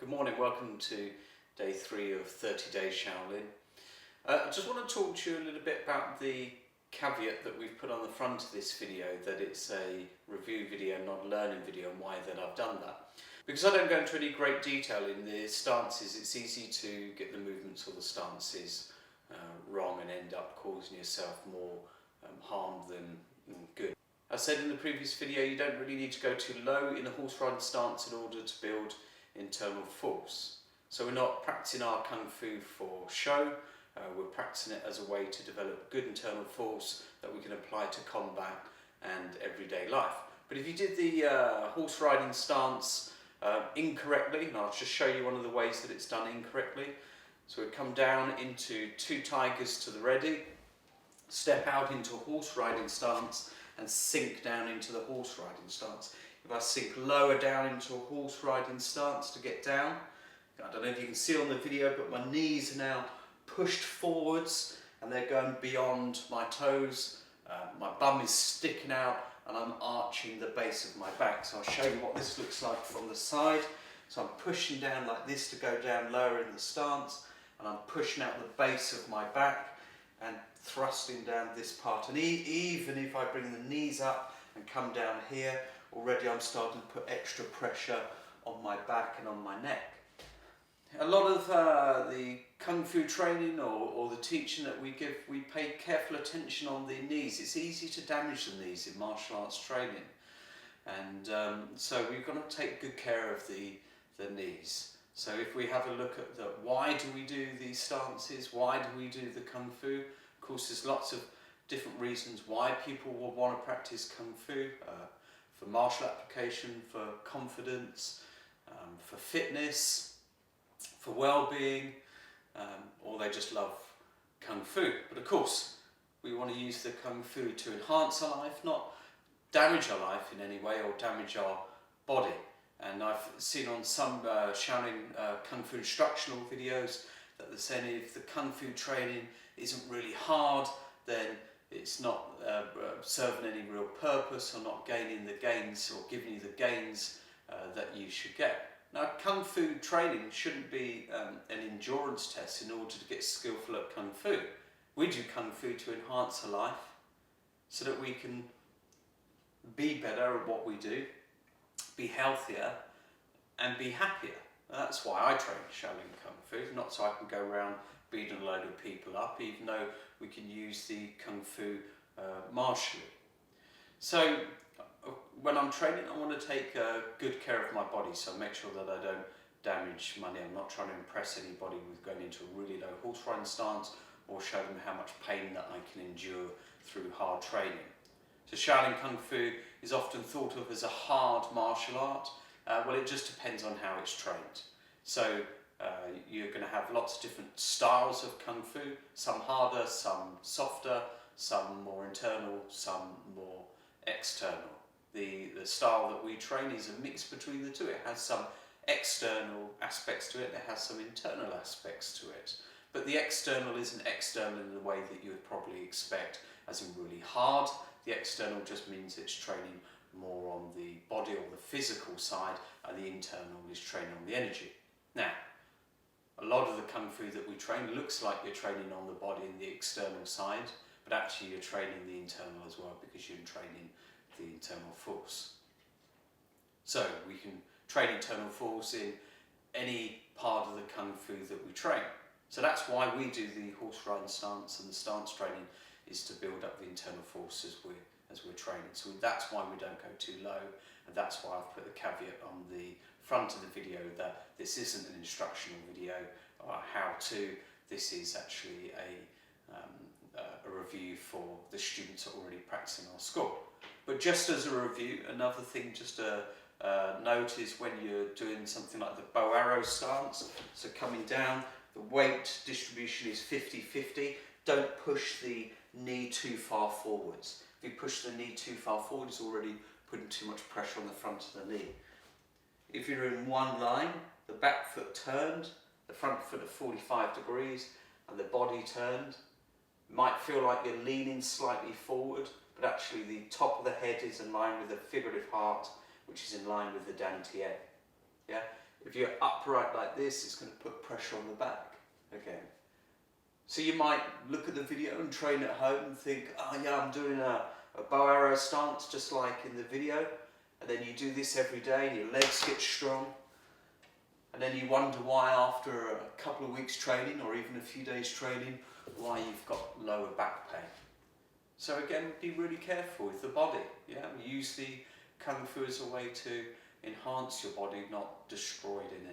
Good morning, welcome to day 3 of 30 Days Shaolin. I just want to talk to you a little bit about the caveat that we've put on the front of this video, that it's a review video, not a learning video, and why that I've done that. Because I don't go into any great detail in the stances, it's easy to get the movements or the stances wrong and end up causing yourself more harm than good. I said in the previous video, you don't really need to go too low in the horse riding stance in order to build internal force. So we're not practicing our Kung Fu for show, we're practicing it as a way to develop good internal force that we can apply to combat and everyday life. But if you did the horse riding stance incorrectly, and I'll just show you one of the ways that it's done incorrectly. So we come down into 2 tigers to the ready, step out into a horse riding stance and sink down into the horse riding stance. If I sink lower down into a horse riding stance to get down, I don't know if you can see on the video, but my knees are now pushed forwards and they're going beyond my toes. My bum is sticking out and I'm arching the base of my back. So I'll show you what this looks like from the side. So I'm pushing down like this to go down lower in the stance, and I'm pushing out the base of my back and thrusting down this part. And even if I bring the knees up and come down here, already I'm starting to put extra pressure on my back and on my neck. A lot of the Kung Fu training or the teaching that we give, we pay careful attention on the knees. It's easy to damage the knees in martial arts training. And so we've got to take good care of the knees. So if we have a look at why do we do these stances, why do we do the Kung Fu? Of course, there's lots of different reasons why people will want to practice Kung Fu. For martial application, for confidence, for fitness, for well-being, or they just love Kung Fu. But of course, we want to use the Kung Fu to enhance our life, not damage our life in any way or damage our body. And I've seen on some Shaolin Kung Fu instructional videos that they're saying if the Kung Fu training isn't really hard, then it's not serving any real purpose or not gaining the gains or giving you the gains that you should get. Now, Kung Fu training shouldn't be an endurance test in order to get skillful at Kung Fu. We do Kung Fu to enhance our life so that we can be better at what we do, be healthier and be happier. That's why I train Shaolin Kung Fu, not so I can go around beating a load of people up, even though we can use the Kung Fu martially. So when I'm training, I want to take good care of my body, so make sure that I don't damage my knee. I'm not trying to impress anybody with going into a really low horse riding stance or show them how much pain that I can endure through hard training. So Shaolin Kung Fu is often thought of as a hard martial art. Well, it just depends on how it's trained. So you're going to have lots of different styles of Kung Fu, some harder, some softer, some more internal, some more external. The style that we train is a mix between the two. It has some external aspects to it, it has some internal aspects to it. But the external isn't external in the way that you would probably expect, as in really hard. The external just means it's training more on the body or the physical side, and the internal is training on the energy. Now, a lot of the Kung Fu that we train looks like you're training on the body and the external side, but actually you're training the internal as well, because you're training the internal force. So we can train internal force in any part of the Kung Fu that we train. So that's why we do the horse riding stance, and the stance training is to build up the internal force as we're training. So that's why we don't go too low, and that's why I've put the caveat on the front of the video that this isn't an instructional video or how to. This is actually a review for the students that are already practicing our school. But just as a review, another thing just to note is when you're doing something like the bow arrow stance, so coming down, the weight distribution is 50-50. Don't push the knee too far forwards. If you push the knee too far forward, it's already putting too much pressure on the front of the knee. If you're in one line, the back foot turned, the front foot at 45 degrees, and the body turned, it might feel like you're leaning slightly forward, but actually the top of the head is in line with the figurative heart, which is in line with the dantian. Yeah? If you're upright like this, it's going to put pressure on the back again. So you might look at the video and train at home and think, oh yeah, I'm doing a bow arrow stance just like in the video, and then you do this every day and your legs get strong, and then you wonder why after a couple of weeks training or even a few days training, why you've got lower back pain. So again, be really careful with the body. Yeah, use the Kung Fu as a way to enhance your body, not destroy it in